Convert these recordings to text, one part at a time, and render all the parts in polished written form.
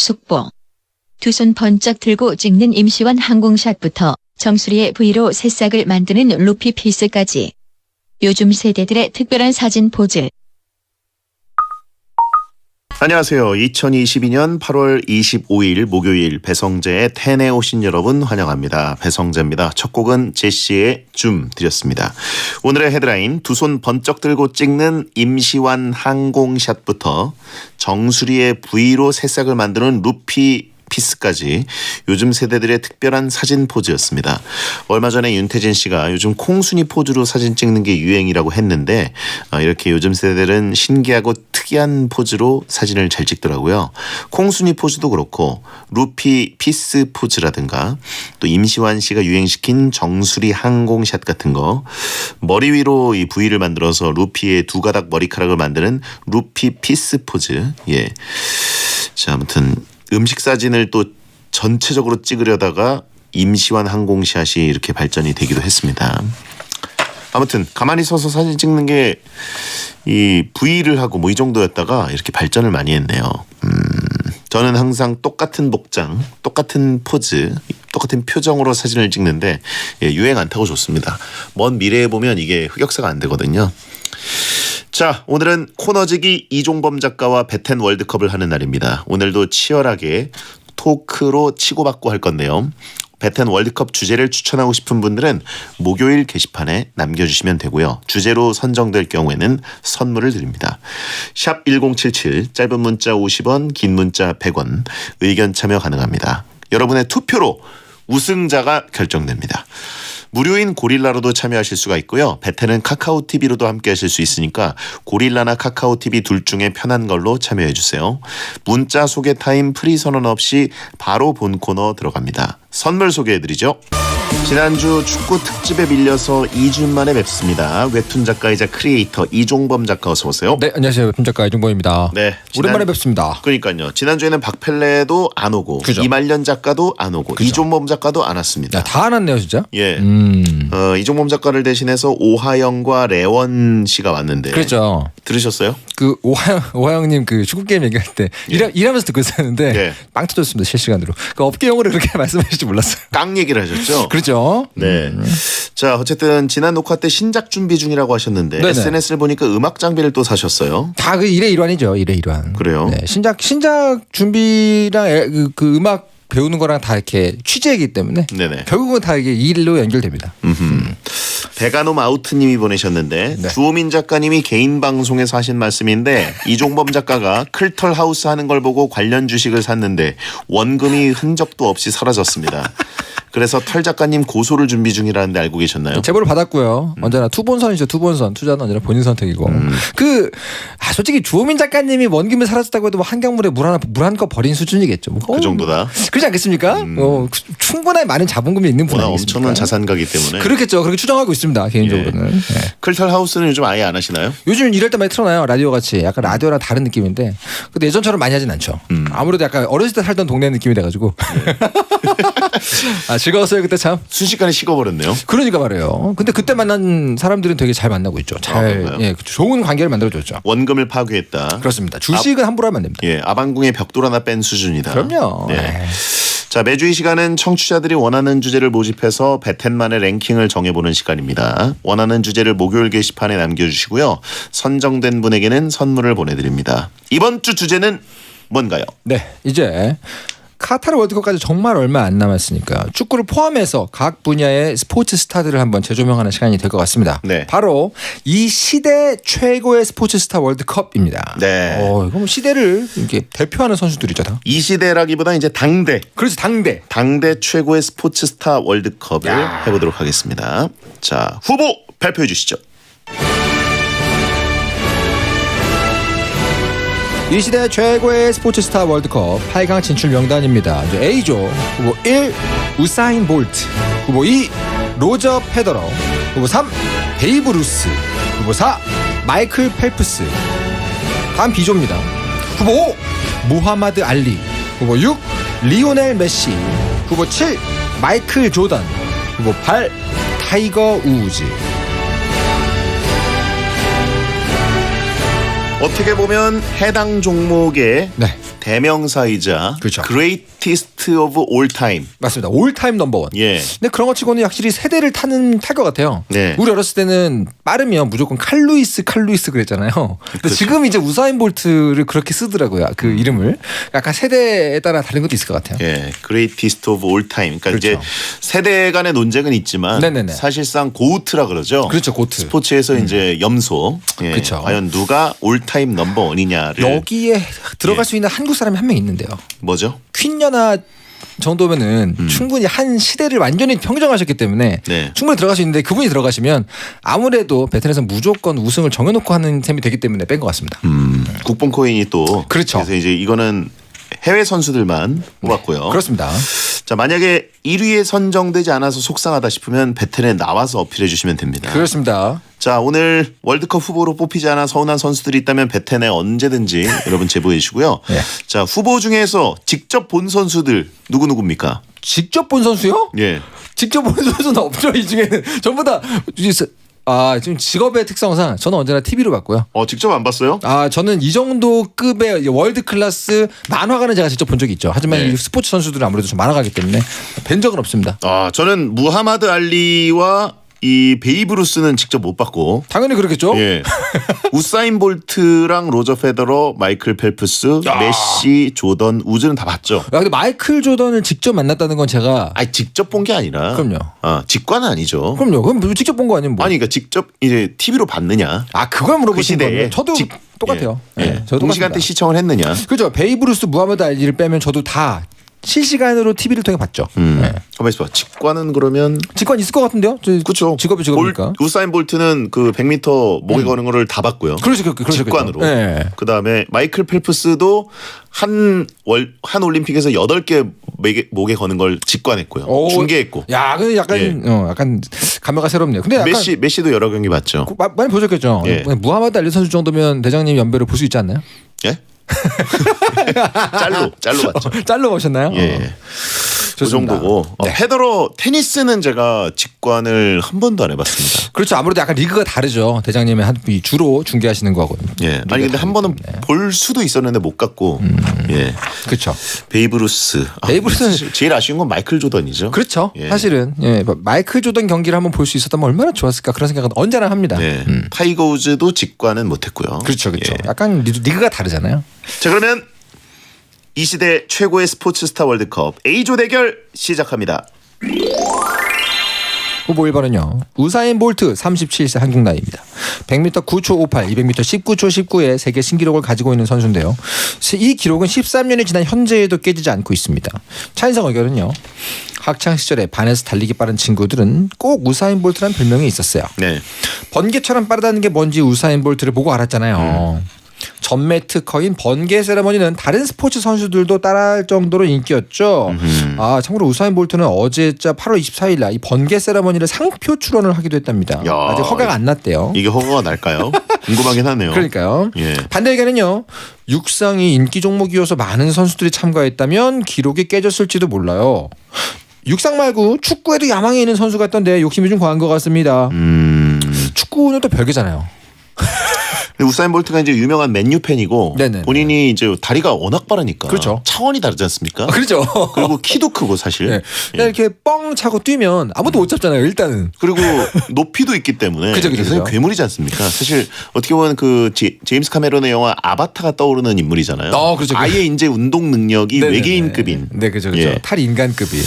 속보. 두 손 번쩍 들고 찍는 임시완 항공샷부터 정수리의 V로 새싹을 만드는 루피 피스까지. 요즘 세대들의 특별한 사진 포즈. 안녕하세요. 2022년 8월 25일 목요일 배성재의 텐에 오신 여러분 환영합니다. 배성재입니다. 첫 곡은 제시의 줌 드렸습니다. 오늘의 헤드라인 두 손 번쩍 들고 찍는 임시완 항공샷부터 정수리의 V로 새싹을 만드는 루피 피스까지 요즘 세대들의 특별한 사진 포즈였습니다. 얼마 전에 윤태진 씨가 요즘 콩순이 포즈로 사진 찍는 게 유행이라고 했는데 이렇게 요즘 세대들은 신기하고 특이한 포즈로 사진을 잘 찍더라고요. 콩순이 포즈도 그렇고 루피 피스 포즈라든가 또 임시완 씨가 유행시킨 정수리 항공샷 같은 거, 머리 위로 이 V를 만들어서 루피의 두 가닥 머리카락을 만드는 루피 피스 포즈. 예. 자, 아무튼 음식 사진을 또 전체적으로 찍으려다가 임시완 항공샷이 이렇게 발전이 되기도 했습니다. 아무튼 가만히 서서 사진 찍는 게 이 V를 하고 뭐 이 정도였다가 이렇게 발전을 많이 했네요. 저는 항상 똑같은 복장, 똑같은 포즈, 똑같은 표정으로 사진을 찍는데 유행 안 타고 좋습니다. 먼 미래에 보면 이게 흑역사가 안 되거든요. 자, 오늘은 코너지기 이종범 작가와 배텐 월드컵을 하는 날입니다. 오늘도 치열하게 토크로 치고받고 할 건데요. 배텐 월드컵 주제를 추천하고 싶은 분들은 목요일 게시판에 남겨주시면 되고요. 주제로 선정될 경우에는 선물을 드립니다. 샵 1077, 짧은 문자 50원, 긴 문자 100원, 의견 참여 가능합니다. 여러분의 투표로 우승자가 결정됩니다. 무료인 고릴라로도 참여하실 수가 있고요. 배텐은 카카오TV로도 함께 하실 수 있으니까 고릴라나 카카오TV 둘 중에 편한 걸로 참여해 주세요. 문자 소개 타임 프리 선언 없이 바로 본 코너 들어갑니다. 선물 소개해드리죠. 지난주 축구 특집에 밀려서 2주 만에 뵙습니다. 웹툰 작가이자 크리에이터 이종범 작가 어서 오세요. 네, 안녕하세요. 웹툰 작가 이종범입니다. 네, 오랜만에 뵙습니다. 그러니까요. 지난주에는 박펠레도 안 오고, 그죠. 이말년 작가도 안 오고, 그죠. 이종범 작가도 안 왔습니다. 야, 다 안 왔네요, 진짜. 예. 이종범 작가를 대신해서 오하영과 레원 씨가 왔는데. 그렇죠. 들으셨어요? 그 오하영님 그 축구 게임 얘기할 때 일하면서 듣고 있었는데 예. 빵 터졌습니다, 실시간으로. 그 업계 용어를 그렇게 말씀하실 줄 몰랐어요. 깡 얘기를 하셨죠? 그렇죠. 네. 자, 어쨌든 지난 녹화 때 신작 준비 중이라고 하셨는데 네네. SNS를 보니까 음악 장비를 또 사셨어요. 다 그 일의 일환이죠, 일의 일환. 그래요? 네, 신작 준비랑 그 음악 배우는 거랑 다 이렇게 취재이기 때문에 네네. 결국은 다 이게 일로 연결됩니다. 베가놈 아우트님이 보내셨는데 네. 주호민 작가님이 개인 방송에서 하신 말씀인데 이종범 작가가 클털 하우스 하는 걸 보고 관련 주식을 샀는데 원금이 흔적도 없이 사라졌습니다. 그래서 털 작가님 고소를 준비 중이라는데 알고 계셨나요? 제보를 받았고요. 언제나 투본선이죠. 투본선. 투자는 언제나 본인 선택이고. 솔직히 주호민 작가님이 원금이 사라졌다고 해도 뭐 한강물에 물 한 거 버린 수준이겠죠. 뭐. 그 정도다. 그렇지 않겠습니까? 충분히 많은 자본금이 있는 분 워낙 아니겠습니까? 엄청난 자산가기 때문에. 그렇겠죠. 그렇게 추정하고 있습니다. 개인적으로는. 네. 클털 하우스는 요즘 아예 안 하시나요? 요즘 이럴 때 많이 틀어놔요. 라디오 같이. 약간 라디오랑 다른 느낌인데. 근데 예전처럼 많이 하진 않죠. 아무래도 약간 어렸을 때 살던 동네 느낌이 돼가지고. 즐거웠어요 그때 참. 순식간에 식어버렸네요. 그러니까 말이에요. 근데 그때 만난 사람들은 되게 잘 만나고 있죠. 그런가요? 좋은 관계를 만들어줬죠. 원금을 파괴했다. 그렇습니다. 주식은 함부로 하면 안 됩니다. 예, 아방궁의 벽돌 하나 뺀 수준이다. 그럼요. 네. 자, 매주 이 시간은 청취자들이 원하는 주제를 모집해서 배텐만의 랭킹을 정해보는 시간입니다. 원하는 주제를 목요일 게시판에 남겨주시고요. 선정된 분에게는 선물을 보내드립니다. 이번 주 주제는 뭔가요? 네, 이제 카타르 월드컵까지 정말 얼마 안 남았으니까 축구를 포함해서 각 분야의 스포츠 스타들을 한번 재조명하는 시간이 될 것 같습니다. 네. 바로 이 시대 최고의 스포츠 스타 월드컵입니다. 네. 그럼 시대를 이렇게 대표하는 선수들이죠, 다. 이 시대라기보다 이제 당대. 그렇지, 당대. 당대 최고의 스포츠 스타 월드컵을 해보도록 하겠습니다. 자, 후보 발표해 주시죠. 이 시대 최고의 스포츠 스타 월드컵 8강 진출 명단입니다. 이제 A조 후보 1 우사인 볼트, 후보 2 로저 페더러, 후보 3 베이브 루스, 후보 4 마이클 펠프스. 다음 B조입니다. 후보 5 무하마드 알리, 후보 6 리오넬 메시, 후보 7 마이클 조던, 후보 8 타이거 우즈. 어떻게 보면 해당 종목의 네. 대명사이자 그렇죠. greatest of all time. 맞습니다. 올타임 넘버원. 예. 근데 그런 거 치고는 확실히 세대를 탈 것 같아요. 네. 우리 어렸을 때는 빠르면 무조건 칼루이스 그랬잖아요. 근데 그렇죠. 지금 이제 우사인 볼트를 그렇게 쓰더라고요. 그 이름을. 약간 세대에 따라 다른 것도 있을 것 같아요. 예, greatest of all time. 그러니까 그렇죠. 이제 세대 간의 논쟁은 있지만 네네네. 사실상 고우트라 그러죠. 그렇죠, 고트. 스포츠에서 이제 염소. 예, 그렇죠. 과연 누가 올타임 넘버 원이냐를 여기에 들어갈 예. 수 있는 한국 사람이 한 명 있는데요. 뭐죠? 퀸 연하 정도면은 충분히 한 시대를 완전히 평정하셨기 때문에 네. 충분히 들어갈 수 있는데 그분이 들어가시면 아무래도 베트남에서 무조건 우승을 정해놓고 하는 셈이 되기 때문에 뺀 것 같습니다. 국뽕 코인이 또 그렇죠. 그래서 이제 이거는 해외 선수들만 뽑았고요. 그렇습니다. 자, 만약에 1위에 선정되지 않아서 속상하다 싶으면 배틀에 나와서 어필해 주시면 됩니다. 그렇습니다. 자, 오늘 월드컵 후보로 뽑히지 않아 서운한 선수들이 있다면 배텐에 언제든지 여러분 제보해 주시고요. 네. 자, 후보 중에서 직접 본 선수들 누구누구입니까? 직접 본 선수요? 예. 직접 본 선수는 없죠. 이 중에는 전부 다 지금 직업의 특성상 저는 언제나 TV로 봤고요. 직접 안 봤어요? 저는 이 정도 급의 월드 클래스 만화가는 제가 직접 본 적이 있죠. 하지만 네. 이 스포츠 선수들은 아무래도 좀 만화가기 때문에 뵌 적은 없습니다. 저는 무하마드 알리와 이 베이브루스는 직접 못 봤고. 당연히 그렇겠죠. 예. 우사인 볼트랑 로저 페더러, 마이클 펠프스, 야. 메시, 조던, 우즈는 다 봤죠. 야, 근데 마이클 조던을 직접 만났다는 건 제가 직접 본 게 아니라. 그럼요. 직관은 아니죠. 그럼요. 그럼 직접 본 거 아니면 뭐? 아니, 그러니까 직접 이제 TV로 봤느냐. 그걸 물어보신 그 시대에 거예요. 저도 똑같아요. 예. 예, 저도 동시간대 똑같습니다. 시청을 했느냐. 그죠. 베이브루스, 무하마드 알리를 빼면 저도 다 실시간으로 TV를 통해 봤죠. 예. 가만 있어봐. 직관은 그러면 직관 있을 것 같은데요? 그렇죠. 직업이 직업이니까. 우사인 볼트는 그 100m 목에 거는 거를 다 봤고요. 그렇죠. 직관으로. 네. 그다음에 마이클 펠프스도 한 올림픽에서 8개 목에 거는 걸 직관했고요. 중계했고. 야, 근데 약간 예. 약간 감회가 새롭네요. 근데 약간 메시도 여러 경기 봤죠. 많이 보셨겠죠. 예. 무하마드 알리 선수 정도면 대장님 연배를 볼 수 있지 않나요? 예? 짤로 봤죠. 짤로 보셨나요? 예. 그 좋습니다. 정도고. 네. 페더러 테니스는 제가 직관을 한 번도 안 해봤습니다. 그렇죠. 아무래도 약간 리그가 다르죠. 대장님의 주로 중계하시는 거거든요. 예. 아니 근데 한 번은 볼 수도 있었는데 못 갔고. 예. 그렇죠. 베이브루스. 베이브루스는 제일 아쉬운 건 마이클 조던이죠. 그렇죠. 예. 사실은 마이클 조던 경기를 한번 볼 수 있었다면 얼마나 좋았을까 그런 생각은 언제나 합니다. 네. 타이거 우즈도 직관은 못했고요. 그렇죠. 예. 약간 리그가 다르잖아요. 자, 그러면 이 시대 최고의 스포츠 스타 월드컵 A조 대결 시작합니다. 후보 1번은요. 우사인 볼트 37세 한국 나이입니다. 100m 9초 58, 200m 19초 19의 세계 신기록을 가지고 있는 선수인데요. 이 기록은 13년이 지난 현재에도 깨지지 않고 있습니다. 찬성 의견은요. 학창 시절에 반에서 달리기 빠른 친구들은 꼭 우사인 볼트라는 별명이 있었어요. 네. 번개처럼 빠르다는 게 뭔지 우사인 볼트를 보고 알았잖아요. 전매 특허인 번개 세레머니는 다른 스포츠 선수들도 따라할 정도로 인기였죠. 참고로 우사인 볼트는 어제자 8월 24일 날 이 번개 세레머니를 상표 출원을 하기도 했답니다. 야, 아직 허가가 안 났대요. 이게 허가가 날까요? 궁금하긴 하네요. 그러니까요. 예. 반대 의견은요. 육상이 인기 종목이어서 많은 선수들이 참가했다면 기록이 깨졌을지도 몰라요. 육상 말고 축구에도 야망이 있는 선수가 있던데 욕심이 좀 과한 것 같습니다. 축구는 또 별개잖아요. 근데 우사인 볼트가 이제 유명한 맨유 팬이고 네네네. 본인이 이제 다리가 워낙 빠르니까 그렇죠. 차원이 다르지 않습니까? 그렇죠. 그리고 키도 크고 사실. 네. 그냥 이렇게 뻥 차고 뛰면 아무도 못 잡잖아요. 일단은. 그리고 높이도 있기 때문에 그죠. 굉장히 괴물이지 않습니까? 사실 어떻게 보면 그 제임스 카메론의 영화 아바타가 떠오르는 인물이잖아요. 그렇죠. 아예 이제 운동 능력이 네네네. 외계인급인. 네, 그죠. 예. 탈인간급인.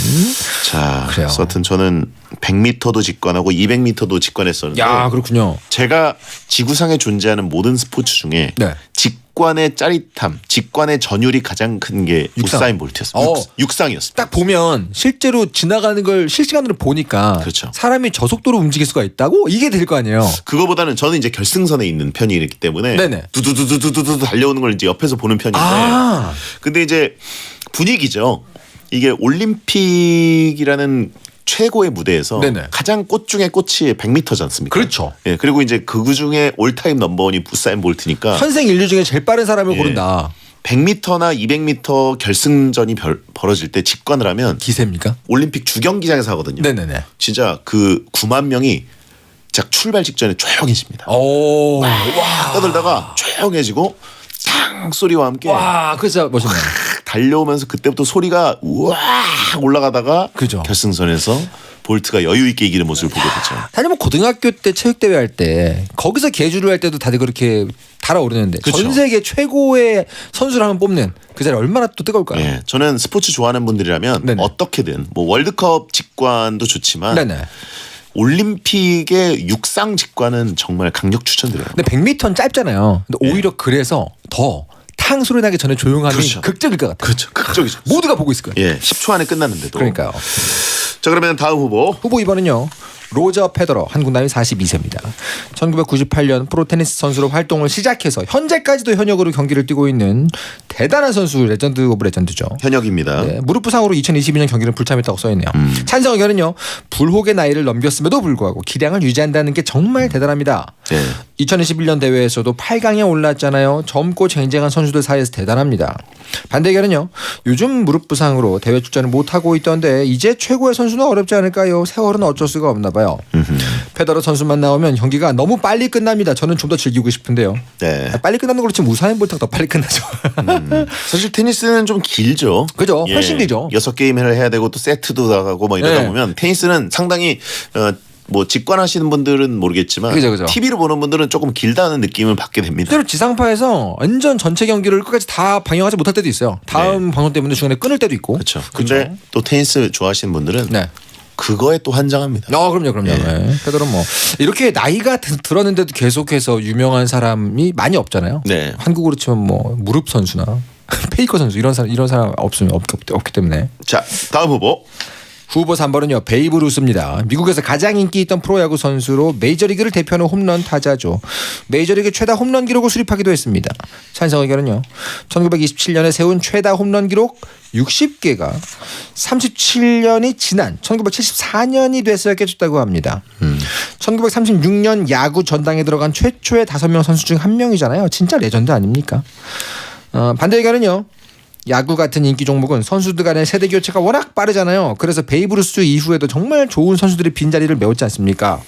자, 그래요. 그래서 하여튼 저는 100m도 직관하고 200m도 직관했었는데 야, 그렇군요. 제가 지구상에 존재하는 모든 스포츠 중에 네. 직관의 짜릿함, 직관의 전율이 가장 큰 게 육상. 우사인 볼트였어요. 육상이었습니다. 딱 보면 실제로 지나가는 걸 실시간으로 보니까 그렇죠. 사람이 저속도로 움직일 수가 있다고 이게 될 거 아니에요. 그거보다는 저는 이제 결승선에 있는 편이기 때문에 네네. 두두두두두두 달려오는 걸 이제 옆에서 보는 편인데 근데 이제 분위기죠. 이게 올림픽이라는 최고의 무대에서 네네. 가장 꽃 중에 꽃이 100m지 않습니까? 그렇죠. 예, 그리고 이제 그 중에 올타임 넘버원이 우사인 볼트니까 현생 인류 중에 제일 빠른 사람을 예. 고른다. 100m나 200m 결승전이 벌어질 때 직관을 하면 기세입니까? 올림픽 주경기장에서 하거든요. 네네네. 진짜 그 9만 명이 딱 출발 직전에 조용해집니다. 오. 와 떠들다가 조용해지고 탕 소리와 함께 와, 그죠 멋있네요. 달려오면서 그때부터 소리가 우와 올라가다가 그죠. 결승선에서 볼트가 여유 있게 이기는 모습을 보게 되죠. 사실 뭐 고등학교 때 체육대회 할 때 거기서 계주를 할 때도 다들 그렇게 달아오르는데 그쵸. 전 세계 최고의 선수를 한번 뽑는 그 자리 얼마나 또 뜨거울까요? 예, 저는 스포츠 좋아하는 분들이라면 네네. 어떻게든 뭐 월드컵 직관도 좋지만 네네. 올림픽의 육상 직관은 정말 강력 추천드려요. 근데 100m는 짧잖아요. 근데 오히려 그래서 더 탕 소리 나기 전에 조용함이 그렇죠. 극적일 것 같아요. 그렇죠. 극적이죠. 모두가 보고 있을 거예요. 예, 10초 안에 끝났는데도. 그러니까요. 자, 그러면 다음 후보. 후보 2번은요. 로저 페더러, 한국 나이 42세입니다. 1998년 프로 테니스 선수로 활동을 시작해서 현재까지도 현역으로 경기를 뛰고 있는 대단한 선수, 레전드 오브 레전드죠. 현역입니다. 네, 무릎 부상으로 2022년 경기는 불참했다고 써있네요. 찬성 의견은요. 불혹의 나이를 넘겼음에도 불구하고 기량을 유지한다는 게 정말 대단합니다. 네. 2021년 대회에서도 8강에 올랐잖아요. 젊고 쟁쟁한 선수들 사이에서 대단합니다. 반대 의견은요. 요즘 무릎 부상으로 대회 출전을 못하고 있던데 이제 최고의 선수는 어렵지 않을까요? 세월은 어쩔 수가 없나 봐요. 페더러 선수만 나오면 경기가 너무 빨리 끝납니다. 저는 좀 더 즐기고 싶은데요. 네. 빨리 끝나는 거 그렇지 우사인 볼트가 더 빨리 끝나죠. 사실 테니스는 좀 길죠. 그죠. 훨씬 길죠. 6게임을 해야 되고 또 세트도 나가고 뭐 이러다 네. 보면 테니스는 상당히 뭐 직관하시는 분들은 모르겠지만 그죠. TV로 보는 분들은 조금 길다는 느낌을 받게 됩니다. 실제로 지상파에서 완전 전체 경기를 끝까지 다 방영하지 못할 때도 있어요. 다음 방송 때문에 중간에 끊을 때도 있고. 그렇죠. 근데 또 테니스 좋아하시는 분들은 네. 그거에 또 환장합니다. 그럼요. 네. 페더러 뭐 이렇게 나이가 들었는데도 계속해서 유명한 사람이 많이 없잖아요. 네. 한국으로 치면 뭐 무릎 선수나 페이커 선수 이런 사람 없기 때문에. 자, 다음 후보. 후보 3번은요. 베이브 루스입니다. 미국에서 가장 인기 있던 프로야구 선수로 메이저리그를 대표하는 홈런 타자죠. 메이저리그 최다 홈런 기록을 수립하기도 했습니다. 찬성 의견은요. 1927년에 세운 최다 홈런 기록 60개가 37년이 지난 1974년이 됐어야 깨졌다고 합니다. 1936년 야구 전당에 들어간 최초의 5명 선수 중 한 명이잖아요. 진짜 레전드 아닙니까? 반대 의견은요. 야구 같은 인기 종목은 선수들 간의 세대 교체가 워낙 빠르잖아요. 그래서 베이브루스 이후에도 정말 좋은 선수들이 빈자리를 메웠지 않습니까?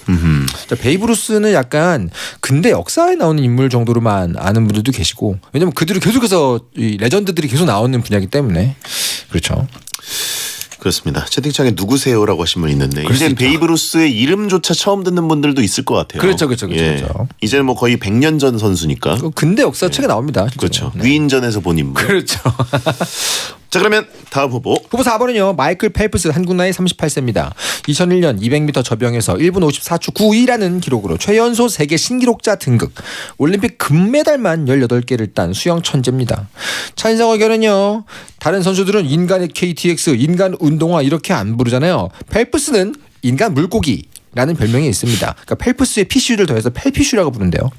자, 베이브루스는 약간 근대 역사에 나오는 인물 정도로만 아는 분들도 계시고 왜냐면 그들이 계속해서 이 레전드들이 계속 나오는 분야이기 때문에 그렇죠. 그렇습니다. 채팅창에 누구세요라고 하신 분 있는데 이제 베이브루스의 이름조차 처음 듣는 분들도 있을 것 같아요. 그렇죠. 이제는 뭐 거의 100년 전 선수니까. 근대 역사 책에 나옵니다. 실제로. 그렇죠. 위인전에서 본 인물. 그렇죠. 자, 그러면 다음 후보. 후보 4번은요. 마이클 펠프스 한국 나이 38세입니다. 2001년 200m 저병에서 1분 54초 92라는 기록으로 최연소 세계 신기록자 등극. 올림픽 금메달만 18개를 딴 수영 천재입니다. 찬성 의견은요. 다른 선수들은 인간의 KTX, 인간 운동화 이렇게 안 부르잖아요. 펠프스는 인간 물고기. 라는 별명이 있습니다. 그러니까 펠프스의 피쉬를 더해서 펠피쉬라고 부른대요.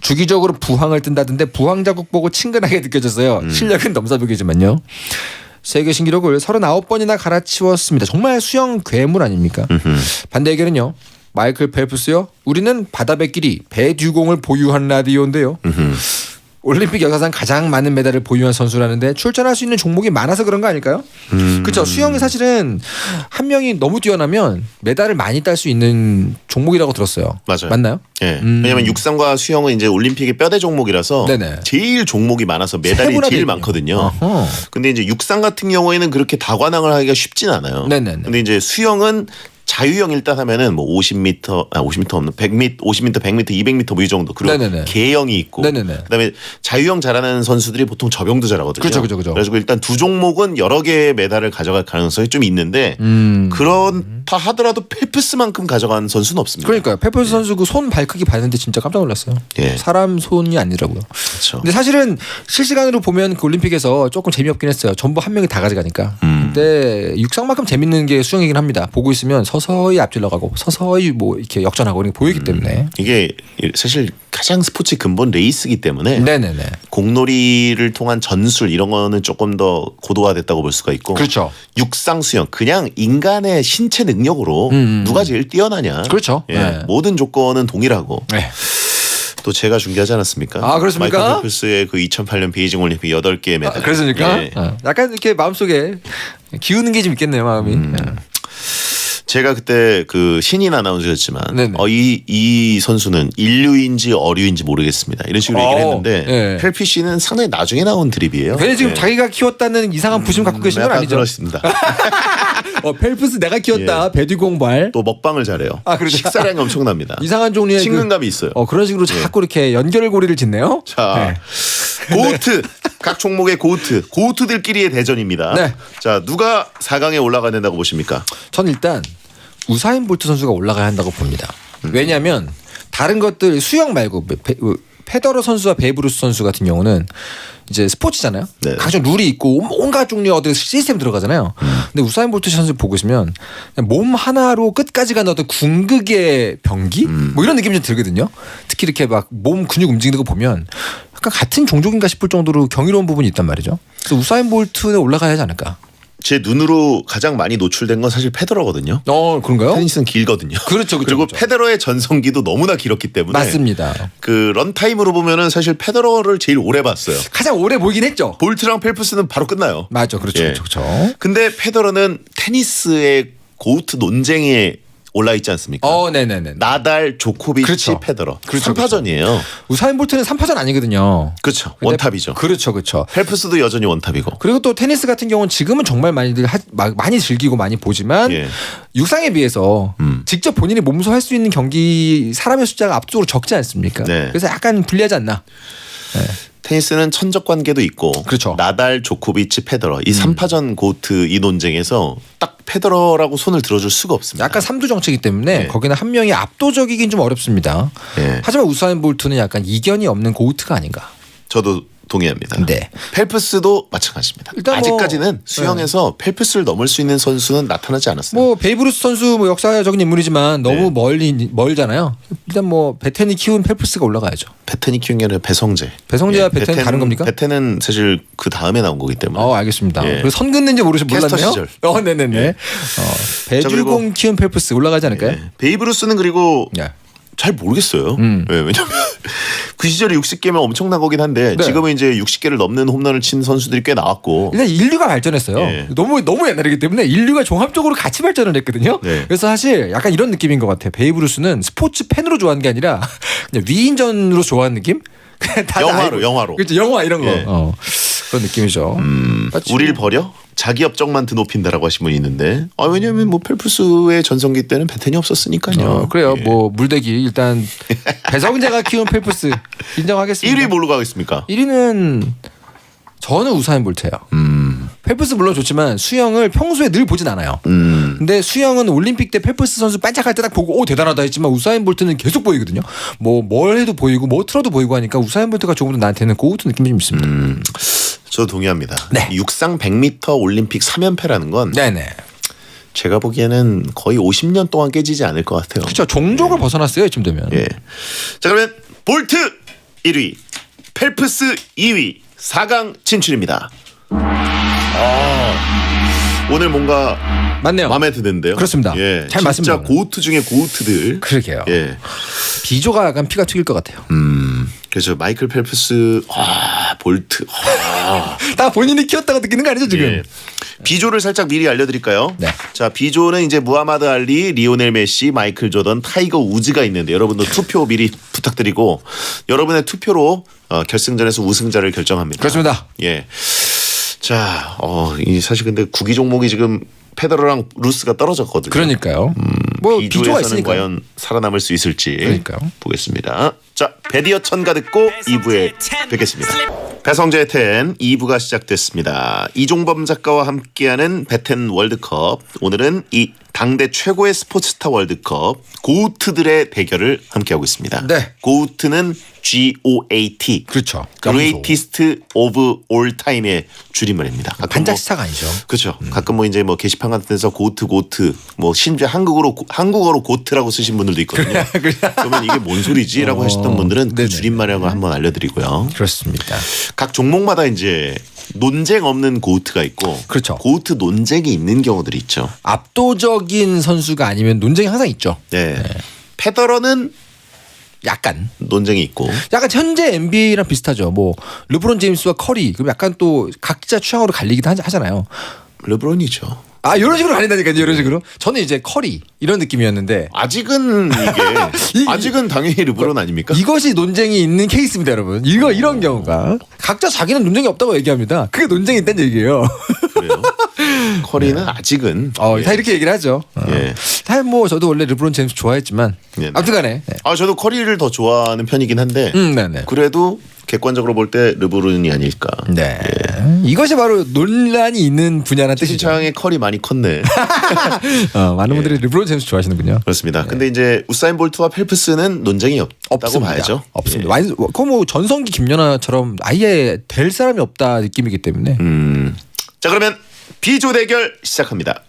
주기적으로 부항을 뜬다던데 부항 자국 보고 친근하게 느껴졌어요. 실력은 넘사벽이지만요. 세계 신기록을 39번이나 갈아치웠습니다. 정말 수영 괴물 아닙니까? 반대 의견은요. 마이클 펠프스요. 우리는 바다배끼리 배듀공을 보유한 라디오인데요. 올림픽 역사상 가장 많은 메달을 보유한 선수라는데 출전할 수 있는 종목이 많아서 그런 거 아닐까요? 그렇죠. 수영이 사실은 한 명이 너무 뛰어나면 메달을 많이 딸 수 있는 종목이라고 들었어요. 맞아요. 맞나요? 예. 왜냐하면 육상과 수영은 이제 올림픽의 뼈대 종목이라서 네네. 제일 제일 종목이 많아서 메달이 제일 많거든요. 근데 이제 육상 같은 경우에는 그렇게 다관왕을 하기가 쉽진 않아요. 네네네. 근데 이제 수영은 자유형 일단 하면은 뭐 50m 없는 100m, 50m, 100m, 200m 뭐 이 정도. 그리고 네네네. 개형이 있고. 네네네. 그다음에 자유형 잘하는 선수들이 보통 저병도 잘하거든요. 그렇죠. 그래서 일단 두 종목은 여러 개의 메달을 가져갈 가능성이 좀 있는데 그렇다 하더라도 펠프스만큼 가져간 선수는 없습니다. 그러니까요. 펠프스 선수 그 손 발 크기 봤는데 진짜 깜짝 놀랐어요. 예. 사람 손이 아니더라고요. 그렇죠. 근데 사실은 실시간으로 보면 그 올림픽에서 조금 재미없긴 했어요. 전부 한 명이 다 가져가니까. 근데 육상만큼 재밌는 게 수영이긴 합니다. 보고 있으면 서서히 앞질러 가고 서서히 뭐 이렇게 역전하고 이렇게 보이기 때문에. 이게 사실 가장 스포츠 근본 레이스이기 때문에 네네네. 공놀이를 통한 전술 이런 거는 조금 더 고도화됐다고 볼 수가 있고 그렇죠. 육상 수영 그냥 인간의 신체 능력으로 누가 제일 뛰어나냐 그렇죠. 예, 네. 모든 조건은 동일하고 네. 또 제가 중계하지 않았습니까? 아, 그렇습니까? 마이클 펠프스의 그 2008년 베이징 올림픽 8개의 메달. 그렇습니까? 예. 약간 이렇게 마음속에 기우는 게 좀 있겠네요, 마음이. 제가 그때 그 신인 아나운서였지만 네네. 이 선수는 인류인지 어류인지 모르겠습니다. 이런 식으로 얘기를 했는데 네. 펠피 씨는 상당히 나중에 나온 드립이에요. 괜히 지금 네. 자기가 키웠다는 이상한 부심 갖고 계신 건 약간 아니죠? 그렇습니다. 펠프스 내가 키웠다. 배뒤공발. 또 먹방을 잘해요. 아, 그렇죠. 식사량이 엄청납니다. 이상한 종류의 친근감이 있어요. 그런 식으로 자꾸 이렇게 연결고리를 짓네요. 자, 고우트 각 종목의 고우트들끼리의 대전입니다. 네. 자, 누가 4강에 올라가야 된다고 보십니까? 전 일단 우사인 볼트 선수가 올라가야 한다고 봅니다. 왜냐하면 다른 것들 수영 말고 페더러 선수와 베이브루스 선수 같은 경우는 이제 스포츠잖아요. 네. 각종 룰이 있고 온갖 종류의 어떤 시스템 들어가잖아요. 근데 우사인 볼트 선수 보고 있으면 그냥 몸 하나로 끝까지 가는 어떤 궁극의 병기 뭐 이런 느낌이 좀 들거든요. 특히 이렇게 막 몸 근육 움직이는 거 보면 약간 같은 종족인가 싶을 정도로 경이로운 부분이 있단 말이죠. 그래서 우사인 볼트에 올라가야 하지 않을까. 제 눈으로 가장 많이 노출된 건 사실 페더러거든요. 그런가요? 테니스는 길거든요. 그렇죠. 그리고 그렇죠. 페더러의 전성기도 너무나 길었기 때문에 맞습니다. 그 런타임으로 보면은 사실 페더러를 제일 오래 봤어요. 가장 오래 보이긴 했죠. 볼트랑 펠프스는 바로 끝나요. 맞죠. 그렇죠. 예. 그렇죠. 근데 페더러는 테니스의 고우트 논쟁에 올라 있지 않습니까? 네네네. 나달, 조코비치, 그렇죠. 페더러. 그렇죠, 3파전이에요. 우사인 볼트는 3파전 아니거든요. 그렇죠. 근데 원탑이죠. 그렇죠. 그렇죠. 펠프스도 여전히 원탑이고. 그리고 또 테니스 같은 경우는 지금은 정말 많이 즐기고 많이 보지만 예. 육상에 비해서 직접 본인이 몸소 할 수 있는 경기 사람의 숫자가 압도적으로 적지 않습니까? 네. 그래서 약간 불리하지 않나. 테니스는 천적 관계도 있고 그렇죠. 나달, 조코비치, 페더러 이 3파전 고우트 이 논쟁에서 딱 페더러라고 손을 들어줄 수가 없습니다. 약간 삼두 정치이기 때문에 네. 거기는 한 명이 압도적이긴 좀 어렵습니다. 네. 하지만 우사인 볼트는 약간 이견이 없는 고우트가 아닌가. 저도 동의합니다. 네. 펠프스도 마찬가지입니다. 일단 아직까지는 수영에서 펠프스를 넘을 수 있는 선수는 나타나지 않았어요. 뭐 베이브루스 선수 뭐 역사적인 인물이지만 너무 멀잖아요. 일단 뭐 베텐이 키운 펠프스가 올라가야죠. 베텐이 키운 게 아니라 배성재. 배성재와 베텐 다른 겁니까? 베텐은 사실 그 다음에 나온 거기 때문에. 알겠습니다. 예. 그래서 선 긋는지 캐스터 몰랐네요. 시절. 네네네. 예. 배주공 키운 펠프스 올라가지 않을까요? 예. 베이브루스는 그리고 네. 잘 모르겠어요. 왜냐면 그 시절에 60개면 엄청난 거긴 한데 네. 지금은 이제 60개를 넘는 홈런을 친 선수들이 꽤 나왔고. 일단 인류가 발전했어요. 예. 너무 옛날이기 때문에 인류가 종합적으로 같이 발전을 했거든요. 네. 그래서 사실 약간 이런 느낌인 것 같아요. 베이브루스는 스포츠 팬으로 좋아하는 게 아니라 그냥 위인전으로 좋아하는 느낌? 그냥 다들 알고. 영화로. 그렇죠. 영화 이런 거. 예. 그런 느낌이죠. 마치 우리를 버려? 자기 업적만 드높인다라고 하신 분이 있는데 왜냐면 뭐 펠프스의 전성기 때는 베텐이 없었으니까요. 그래요. 예. 뭐 물대기 일단 배성재가 키운 펠프스 인정하겠습니다. 1위 뭘로 가겠습니까? 1위는 저는 우사인 볼트예요. 펠프스 물론 좋지만 수영을 평소에 늘 보진 않아요. 근데 수영은 올림픽 때 펠프스 선수 반짝할 때 딱 보고 대단하다 했지만 우사인 볼트는 계속 보이거든요. 뭐 뭘 해도 보이고 뭐 틀어도 보이고 하니까 우사인 볼트가 조금 더 나한테는 고우트 느낌이 좀 있습니다. 저 동의합니다. 네. 육상 100m 올림픽 3연패라는 건 네네. 제가 보기에는 거의 50년 동안 깨지지 않을 것 같아요. 그렇죠. 종족을 벗어났어요 이쯤 되면. 예. 자 그러면 볼트 1위, 펠프스 2위, 4강 진출입니다. 오늘 뭔가 맞네요. 마음에 드는데요. 그렇습니다. 예, 잘 진짜 맞습니다. 고우트 중에 고우트들. 그러게요. 예. 비조가 약간 피가 튀길 것 같아요. 그래서 마이클 펠프스, 볼트. 다 본인이 키웠다고 느끼는 거 아니죠 지금? 예. 비조를 살짝 미리 알려드릴까요? 네. 자, 비조는 이제 무하마드 알리, 리오넬 메시, 마이클 조던, 타이거 우즈가 있는데 여러분도 투표 미리 부탁드리고 여러분의 투표로 결승전에서 우승자를 결정합니다. 그렇습니다. 예. 자, 이 사실 근데 구기 종목이 지금 페더러랑 루스가 떨어졌거든요. 그러니까요. 뭐 비조가 비조에서는 있으니까. 과연 살아남을 수 있을지 그러니까요. 보겠습니다. 자, 배디어 천가 듣고 2부에 뵙겠습니다. 배성재의 텐 2부가 시작됐습니다. 이종범 작가와 함께하는 배텐 월드컵. 오늘은 이 당대 최고의 스포츠스타 월드컵 고우트들의 대결을 함께하고 있습니다. 네. 고우트는 GOAT. 그렇죠. Greatest of All Time의 줄임말입니다. 반짝시사가 아니죠. 그렇죠. 가끔 뭐 이제 뭐 게시판 같은 데서 고트 뭐 심지어 한국어로 고트라고 쓰신 분들도 있거든요. 그러면 이게 뭔 소리지라고 하셨던 분들은 그 네네. 줄임말이라는 걸 한번 알려드리고요. 그렇습니다. 각 종목마다 이제 논쟁 없는 고우트가 있고 그렇죠. 고우트 논쟁이 있는 경우들이 있죠. 압도적인 선수가 아니면 논쟁이 항상 있죠. 네. 페더러는 약간 논쟁이 있고 약간 현재 NBA랑 비슷하죠. 뭐 르브론 제임스와 커리 그럼 약간 또 각자 취향으로 갈리기도 하잖아요. 르브론이죠. 아 이런 식으로 가린다니까요. 이런 식으로. 저는 이제 커리 이런 느낌이었는데 아직은 아직은 당연히 르브론 아닙니까? 이것이 논쟁이 있는 케이스입니다, 여러분. 이런 경우가 각자 자기는 논쟁이 없다고 얘기합니다. 그게 논쟁이 있다는 얘기예요. 그래요. 커리는 아직은 다 이렇게 얘기를 하죠. 예. 사실 뭐 저도 원래 르브론 제임스 좋아했지만 네. 아무튼간에. 네. 저도 커리를 더 좋아하는 편이긴 한데 네네. 그래도 객관적으로 볼 때 르브론이 아닐까. 네. 이것이 바로 논란이 있는 분야라는 뜻이죠. 시장에 커리 많이 컸네. 많은 분들이 르브론 제임스 좋아하시는군요. 그렇습니다. 근데 이제 우사인 볼트와 펠프스는 논쟁이 없다고 없습니다. 봐야죠. 없습니다. 그거 뭐 전성기 김연아처럼 아예 될 사람이 없다 느낌이기 때문에. 자 그러면 B조 대결 시작합니다.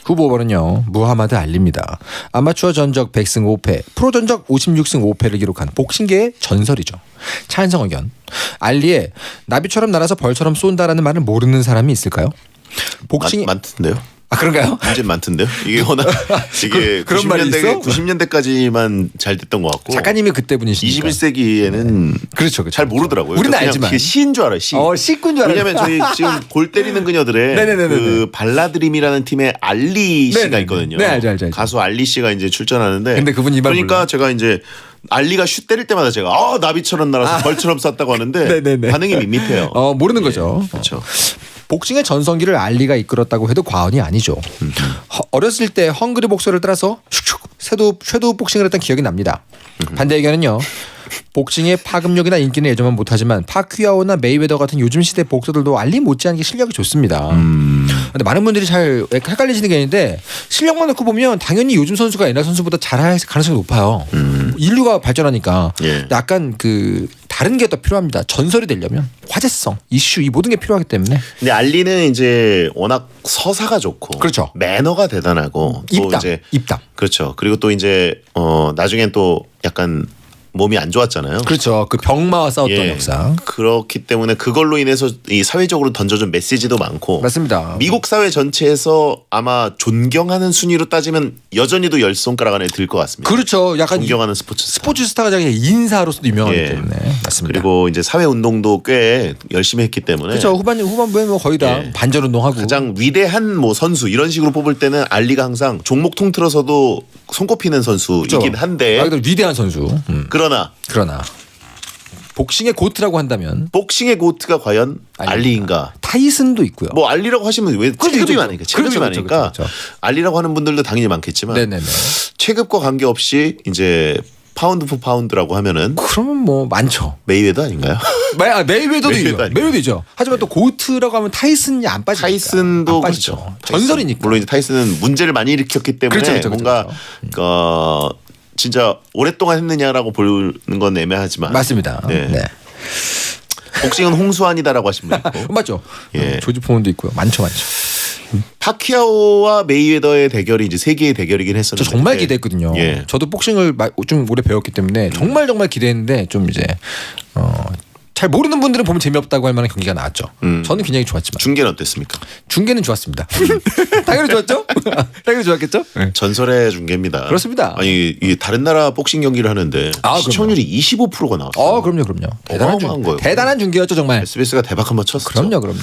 후보번은요 무하마드 알리입니다. 아마추어 전적 100승 5패, 프로 전적 56승 5패를 기록한 복싱계의 전설이죠. 찬성 의견. 알리의 나비처럼 날아서 벌처럼 쏜다라는 말을 모르는 사람이 있을까요? 복싱이 많던데요. 아 그런가요? 문제 많던데요. 이게 워낙 이게 그런 말이 있어? 90년대까지만 잘 됐던 것 같고 작가님이 그때 분이시니까. 21세기에는 그렇죠. 잘 모르더라고요. 우리는 그냥 알지만. 그게 시인 줄 알아요. 시. 시꾼 줄 알아요. 왜냐하면 저희 지금 골 때리는 그녀들의 네네네네. 그 발라드림이라는 팀의 알리 씨가 네네네. 있거든요. 네, 알죠. 가수 알리 씨가 이제 출전하는데. 근데 그분 이말 그러니까 몰라요. 제가 이제 알리가 슛 때릴 때마다 제가 나비처럼 날아서 벌처럼 쐈다고 하는데 네네네. 반응이 밋밋해요. 모르는 거죠. 그렇죠. 복싱의 전성기를 알리가 이끌었다고 해도 과언이 아니죠. 어렸을 때 헝그리 복서를 따라서 슈슉 섀도우 복싱을 했던 기억이 납니다. 반대 의견은요. 복싱의 파급력이나 인기는 예전만 못하지만 파퀴아오나 메이웨더 같은 요즘 시대 복서들도 알리 못지않게 실력이 좋습니다. 근데 많은 분들이 잘 헷갈리시는 게 있는데 실력만 놓고 보면 당연히 요즘 선수가 옛날 선수보다 잘할 가능성이 높아요. 인류가 발전하니까. 예. 약간 그 다른 게 더 필요합니다. 전설이 되려면 화제성, 이슈 이 모든 게 필요하기 때문에. 근데 알리는 이제 워낙 서사가 좋고 그렇죠. 매너가 대단하고 또 입담, 이제 입담. 그렇죠. 그리고 또 이제 나중엔 또 약간 몸이 안 좋았잖아요. 그렇죠. 그 병마와 싸웠던 예. 역사. 그렇기 때문에 그걸로 인해서 이 사회적으로 던져준 메시지도 많고 맞습니다. 미국 사회 전체에서 아마 존경하는 순위로 따지면 여전히도 열 손가락 안에 들 것 같습니다. 그렇죠. 약간 존경하는 스포츠 스타가 자기 인사로서도 유명하기 예. 때문에 맞습니다. 그리고 이제 사회 운동도 꽤 열심히 했기 때문에 그렇죠. 후반부에 뭐 거의 다 예. 반절 운동하고 가장 위대한 뭐 선수 이런 식으로 뽑을 때는 알리가 항상 종목 통틀어서도 손꼽히는 선수이긴 한데 말 그대로 위대한 선수. 그러나 복싱의 고트라고 한다면 복싱의 고트가 과연 알리인가? 타이슨도 있고요. 뭐 알리라고 하시면 왜 체급이 그렇죠. 많으니까 체급이 그렇죠. 많으니까 그렇죠. 알리라고 하는 분들도 당연히 많겠지만 네네네. 체급과 관계없이 이제 파운드 포 파운드라고 하면은 그러면 뭐 많죠. 메이웨더 아닌가요? 메이웨더도 있죠. 메이웨더 아닌가요? 메이웨더 있죠. 하지만 또 고트라고 하면 타이슨이 안 빠지죠. 타이슨도 안 빠지죠. 그렇죠. 전설이니까. 물론 이제 타이슨은 문제를 많이 일으켰기 때문에 그렇죠. 뭔가 진짜 오랫동안 했느냐라고 보는 건 애매하지만 맞습니다. 네. 네. 복싱은 홍수환이다라고 하신 분 있고 맞죠. 예. 조지 포먼도 있고요. 많죠. 파키아오와 메이웨더의 대결이 이제 세계의 대결이긴 저 했었는데 정말 기대했거든요. 예. 저도 복싱을 좀 오래 배웠기 때문에 정말 기대했는데 좀 이제 잘 모르는 분들은 보면 재미없다고 할 만한 경기가 나왔죠. 저는 굉장히 좋았지만 중계는 어땠습니까? 중계는 좋았습니다. 당연히 좋았죠. 당연히 좋았겠죠. 네. 전설의 중계입니다. 그렇습니다. 아니 이 다른 나라 복싱 경기를 하는데 시청률이 25%가 나왔어요. 그럼요. 어마어마한 거예요. 대단한 중계였죠 정말. SBS가 대박 한번 쳤었죠. 그럼요.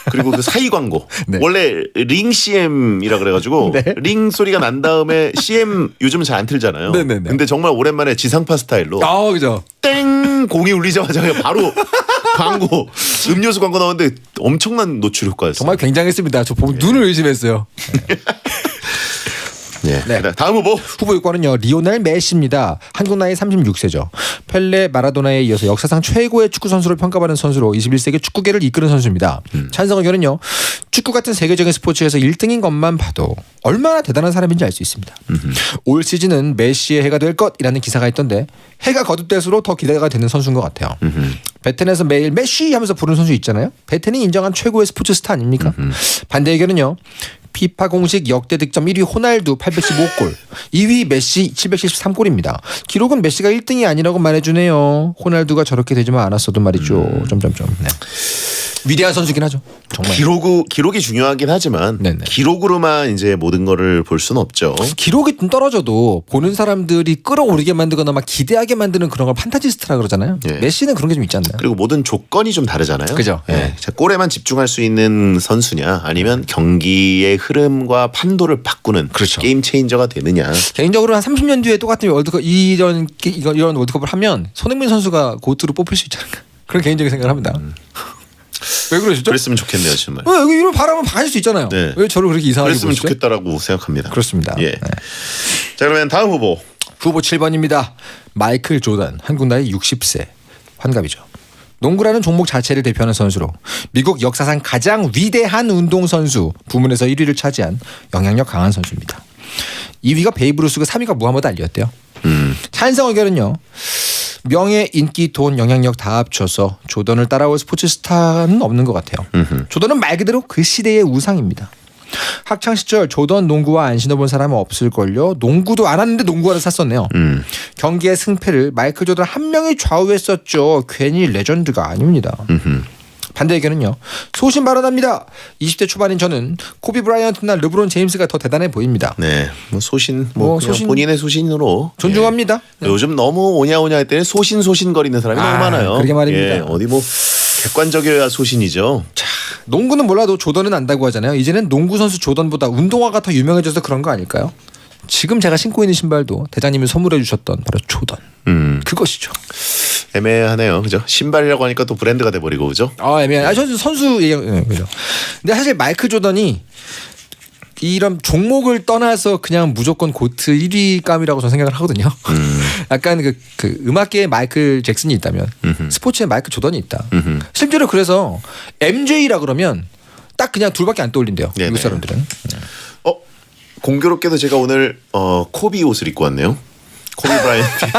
그리고 그 사이 광고 네. 원래 링 CM이라 그래가지고 네. 링 소리가 난 다음에 CM 요즘은 잘 안 틀잖아요. 네네네. 근데 정말 오랜만에 지상파 스타일로 그죠. 땡 공이 울리자마자 그냥 바로 광고 음료수 광고 나오는데 엄청난 노출 효과였어요. 정말 굉장했습니다. 저 보면 눈을 의심했어요. 네. 네. 다음 후보 후보 6관은요 리오넬 메시입니다. 한국 나이 36세죠. 펠레, 마라도나에 이어서 역사상 최고의 축구 선수로 평가받는 선수로 21세기 축구계를 이끄는 선수입니다. 찬성 의견은요 축구 같은 세계적인 스포츠에서 1등인 것만 봐도 얼마나 대단한 사람인지 알 수 있습니다. 올 시즌은 메시의 해가 될 것이라는 기사가 있던데 해가 거듭될수록 더 기대가 되는 선수인 것 같아요. 베텐에서 매일 메시 하면서 부르는 선수 있잖아요. 베텐이 인정한 최고의 스포츠 스타 아닙니까? 반대 의견은요. 피파 공식 역대 득점 1위 호날두 815골, 2위 메시 773골입니다. 기록은 메시가 1등이 아니라고 말해주네요. 호날두가 저렇게 되지만 않았어도 말이죠. 네. 위대한 선수긴 하죠. 정말. 기록이 중요하긴 하지만 네네. 기록으로만 이제 모든 거를 볼 수는 없죠. 기록이 좀 떨어져도 보는 사람들이 끌어오르게 만들거나 막 기대하게 만드는 그런 걸 판타지스트라 그러잖아요. 예. 메시는 그런 게 좀 있지 않나요? 그리고 모든 조건이 좀 다르잖아요. 그죠. 예. 자, 골에만 집중할 수 있는 선수냐 아니면 경기의 흐름과 판도를 바꾸는 그렇죠. 게임 체인저가 되느냐. 개인적으로 한 30년 뒤에 똑같은 월드컵 이런 월드컵을 하면 손흥민 선수가 고트로 뽑힐 수 있지 않을까. 그런 개인적인 생각을 합니다. 왜 그러시죠? 그랬으면 좋겠네요, 정말. 왜 여기 이런 바람은 가질 수 있잖아요. 네. 왜 저를 그렇게 이상하게 그랬으면 보시죠? 좋겠다라고 생각합니다. 그렇습니다. 예. 네. 자, 그러면 다음 후보. 후보 7번입니다. 마이클 조던, 한국 나이 60세 환갑이죠. 농구라는 종목 자체를 대표하는 선수로 미국 역사상 가장 위대한 운동선수 부문에서 1위를 차지한 영향력 강한 선수입니다. 2위가 베이브 루스고 3위가 무하머드 알리였대요. 찬성 의견은요. 명예, 인기, 돈, 영향력 다 합쳐서 조던을 따라올 스포츠 스타는 없는 것 같아요. 조던은 말 그대로 그 시대의 우상입니다. 학창시절 조던 농구화 안 신어본 사람은 없을걸요. 농구도 안 하는데 농구화를 샀었네요. 경기의 승패를 마이클 조던 한 명이 좌우했었죠. 괜히 레전드가 아닙니다. 반대 의견은요. 소신 발언합니다. 20대 초반인 저는 코비 브라이언트나 르브론 제임스가 더 대단해 보입니다. 네, 뭐 소신, 뭐 그냥 소신- 본인의 소신으로 존중합니다. 예. 요즘 너무 오냐오냐 할 때는 소신거리는 사람이 너무 많아요. 그러게 말입니다. 예, 어디 뭐 객관적이어야 소신이죠. 농구는 몰라도 조던은 안다고 하잖아요. 이제는 농구 선수 조던보다 운동화가 더 유명해져서 그런 거 아닐까요? 지금 제가 신고 있는 신발도 대장님이 선물해 주셨던 바로 조던. 그것이죠. 애매하네요, 그죠? 신발이라고 하니까 또 브랜드가 돼버리고 그죠? 아 애매해. 저 선수 얘기 그죠. 근데 사실 마이클 조던이 이런 종목을 떠나서 그냥 무조건 고트 1위감이라고 저는 생각을 하거든요. 약간 그 음악계에 마이클 잭슨이 있다면 스포츠에 마이클 조던이 있다. 실제로 그래서 MJ라 그러면 딱 그냥 둘밖에 안 떠올린대요. 네네. 미국 사람들은. 공교롭게도 제가 오늘 코비 옷을 입고 왔네요. 코비 브라이언트의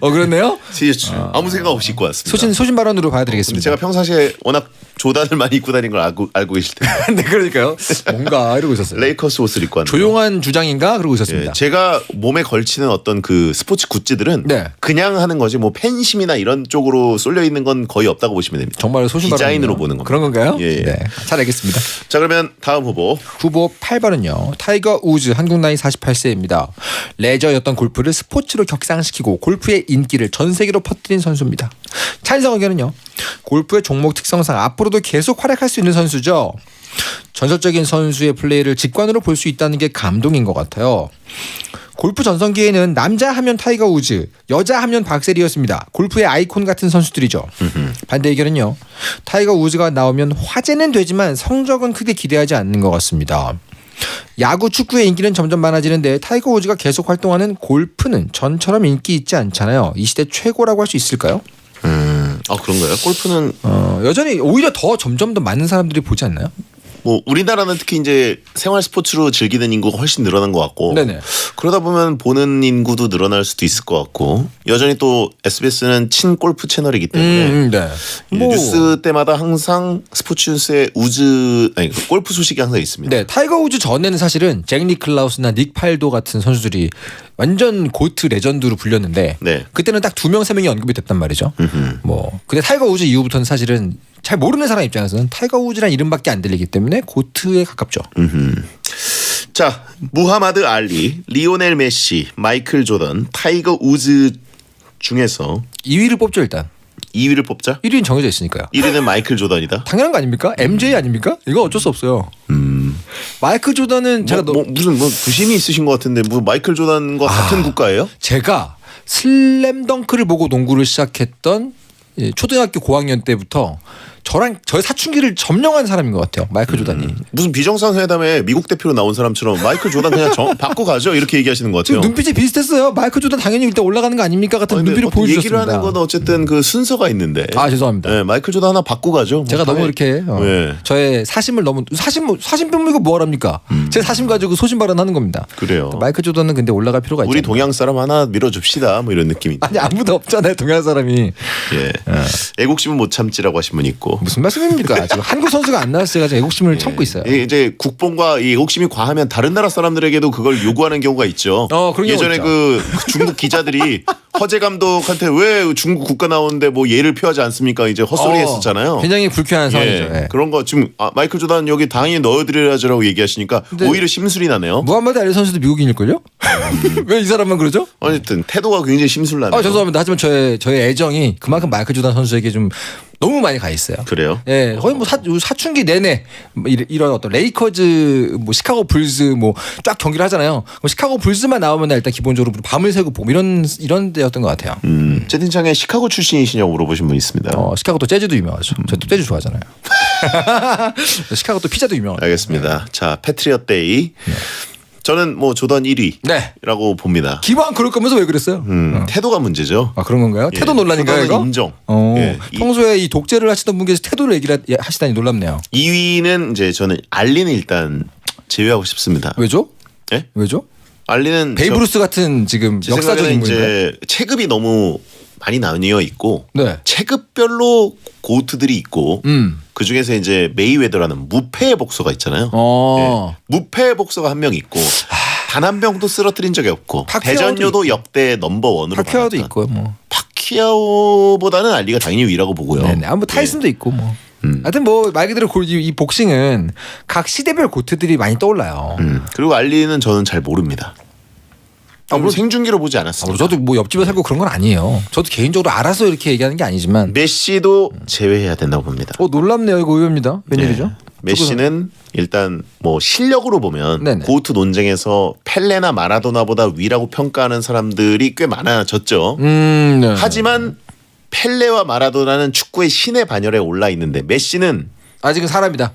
그렇네요. 티셔츠 아무 생각 없이 입고 왔습니다. 소신 발언으로 근데 봐드리겠습니다. 제가 평상시에 워낙 조단을 많이 입고 다니는 걸 알고 계실 텐데 네, 그러니까요. 뭔가 이러고 있었어요. 레이커스 옷을 입고 왔네요. 조용한 주장인가 그러고 있었습니다. 예, 제가 몸에 걸치는 어떤 그 스포츠 굿즈들은 네. 그냥 하는 거지 뭐 팬심이나 이런 쪽으로 쏠려 있는 건 거의 없다고 보시면 됩니다. 정말 소신 발언 디자인으로 보는 겁니다. 그런 건가요? 예, 예. 네, 잘 알겠습니다. 자, 그러면 다음 후보. 후보 8번은요. 타이거 우즈 한국 나이 48세입니다. 레저였던 골프를 스포츠로 격상시키고 골프의 인기를 전 세계로 퍼뜨린 선수입니다. 찬성 의견은요. 골프의 종목 특성상 앞으로도 계속 활약할 수 있는 선수죠. 전설적인 선수의 플레이를 직관으로 볼 수 있다는 게 감동인 것 같아요. 골프 전성기에는 남자 하면 타이거 우즈, 여자 하면 박세리였습니다. 골프의 아이콘 같은 선수들이죠. 반대 의견은요. 타이거 우즈가 나오면 화제는 되지만 성적은 크게 기대하지 않는 것 같습니다. 야구, 축구의 인기는 점점 많아지는데 타이거 우즈가 계속 활동하는 골프는 전처럼 인기 있지 않잖아요. 이 시대 최고라고 할 수 있을까요? 그런가요? 골프는 여전히 오히려 더 점점 더 많은 사람들이 보지 않나요? 뭐 우리나라는 특히 이제 생활 스포츠로 즐기는 인구가 훨씬 늘어난 것 같고 네네. 그러다 보면 보는 인구도 늘어날 수도 있을 것 같고 여전히 또 SBS는 친골프 채널이기 때문에 네. 예, 뉴스 때마다 항상 스포츠 뉴스에 골프 소식이 항상 있습니다. 네, 타이거 우즈 전에는 사실은 잭 니클라우스나 닉 팔도 같은 선수들이 완전 고트 레전드로 불렸는데 네. 그때는 딱 2명, 3명이 언급이 됐단 말이죠. 근데 타이거 우즈 이후부터는 사실은 잘 모르는 사람 입장에서는 타이거 우즈란 이름밖에 안 들리기 때문에 고트에 가깝죠. 자, 무하마드 알리, 리오넬 메시, 마이클 조던, 타이거 우즈 중에서 2위를 뽑죠 일단. 2위를 뽑자. 1위는 정해져 있으니까요. 1위는 마이클 조던이다. 당연한 거 아닙니까? MJ 아닙니까? 이거 어쩔 수 없어요. 마이클 조던은 제가 무슨 부심이 있으신 것 같은데 뭐 마이클 조던과 같은 국가예요? 제가 슬램덩크를 보고 농구를 시작했던 초등학교 고학년 때부터 저의 사춘기를 점령한 사람인 것 같아요. 마이클 조던이. 무슨 비정상회담에 미국 대표로 나온 사람처럼 마이클 조던 그냥 바꿔 가죠 이렇게 얘기하시는 것 같아요. 지금 눈빛이 비슷했어요. 마이클 조던 당연히 일단 올라가는 거 아닙니까 같은 눈빛을 보여주셨습니다. 얘기를 하는 건 어쨌든 그 순서가 있는데. 죄송합니다. 네, 마이클 조던 하나 바꿔 가죠. 제가 너무 이렇게 저의 사심을 너무 사심 빼면 뭐랍니까? 제 사심 가지고 소신 발언하는 겁니다. 그래요. 마이클 조던은 근데 올라갈 필요가 있죠. 우리 동양 사람 하나 밀어줍시다 뭐 이런 느낌이. 아니 아무도 없잖아요 동양 사람이. 예. 애국심은 못 참지라고 하신 분 있고 있고. 무슨 말씀입니까? 지금 한국 선수가 안 나왔어요. 제가 애국심을 참고 있어요. 이제 국뽕과 이 애국심이 과하면 다른 나라 사람들에게도 그걸 요구하는 경우가 있죠. 그런 예전에 경우 그 중국 기자들이 허재 감독한테 왜 중국 국가 나오는데 뭐 예를 표하지 않습니까? 이제 헛소리 했었잖아요. 굉장히 불쾌한 상황이죠. 예. 그런 거 지금 마이클 조단 여기 당연히 넣어드려야죠라고 얘기하시니까 오히려 심술이 나네요. 무함마드 알리 선수도 미국인일걸요? 왜 이 사람만 그러죠? 어쨌든 태도가 굉장히 심술나네요. 죄송합니다. 하지만 저의 애정이 그만큼 마이클 조단 선수에게 좀 너무 많이 가 있어요. 그래요? 예, 거의 뭐 사춘기 내내 뭐 이런 어떤 레이커즈, 뭐 시카고 불스 뭐 쫙 경기를 하잖아요. 그럼 시카고 불스만 나오면 나 일단 기본적으로 밤을 새고 보고 이런 데였던 것 같아요. 채팅창에 시카고 출신이시냐고 물어보신 분 있습니다. 시카고 또 재즈도 유명하죠. 저 또 재즈 좋아하잖아요. 시카고 또 피자도 유명하죠. 알겠습니다. 자, 패트리엇 데이. 저는 뭐 조던 1위라고 봅니다. 기왕 그럴 거면서 왜 그랬어요? 태도가 문제죠. 그런 건가요? 태도 논란인가요, 조던은 이거? 인정. 평소에 이 독재를 하시던 분께서 태도를 얘기를 하시다니 놀랍네요. 2위는 이제 저는 알리는 일단 제외하고 싶습니다. 왜죠? 예? 왜죠? 알리는 베이브루스 같은 지금 제 역사적 생각에는 인물인가요? 이제 체급이 너무 많이 나뉘어 있고 네. 체급별로 고트들이 있고 그 중에서 이제 메이웨더라는 무패 복서가 있잖아요. 예. 무패 복서가 한 명 있고 단 한 명도 쓰러뜨린 적이 없고 대전료도 역대 넘버 원으로 파키아오도 많았던. 있고요, 뭐. 파키아오보다는 알리가 당연히 위라고 보고요. 네네. 뭐 타이슨도 있고 뭐. 하여튼 뭐 말 그대로 이 복싱은 각 시대별 고트들이 많이 떠올라요. 그리고 알리는 저는 잘 모릅니다. 물론 생중계로 보지 않았습니다. 저도 뭐 옆집에 살고 그런 건 아니에요. 저도 개인적으로 알아서 이렇게 얘기하는 게 아니지만. 메시도 제외해야 된다고 봅니다. 놀랍네요. 이거 의외입니다. 웬일이죠? 네. 메시는 일단 뭐 실력으로 보면 네네. 고트 논쟁에서 펠레나 마라도나보다 위라고 평가하는 사람들이 꽤 많아졌죠. 네. 하지만 펠레와 마라도나는 축구의 신의 반열에 올라 있는데 메시는 아직은 사람이다.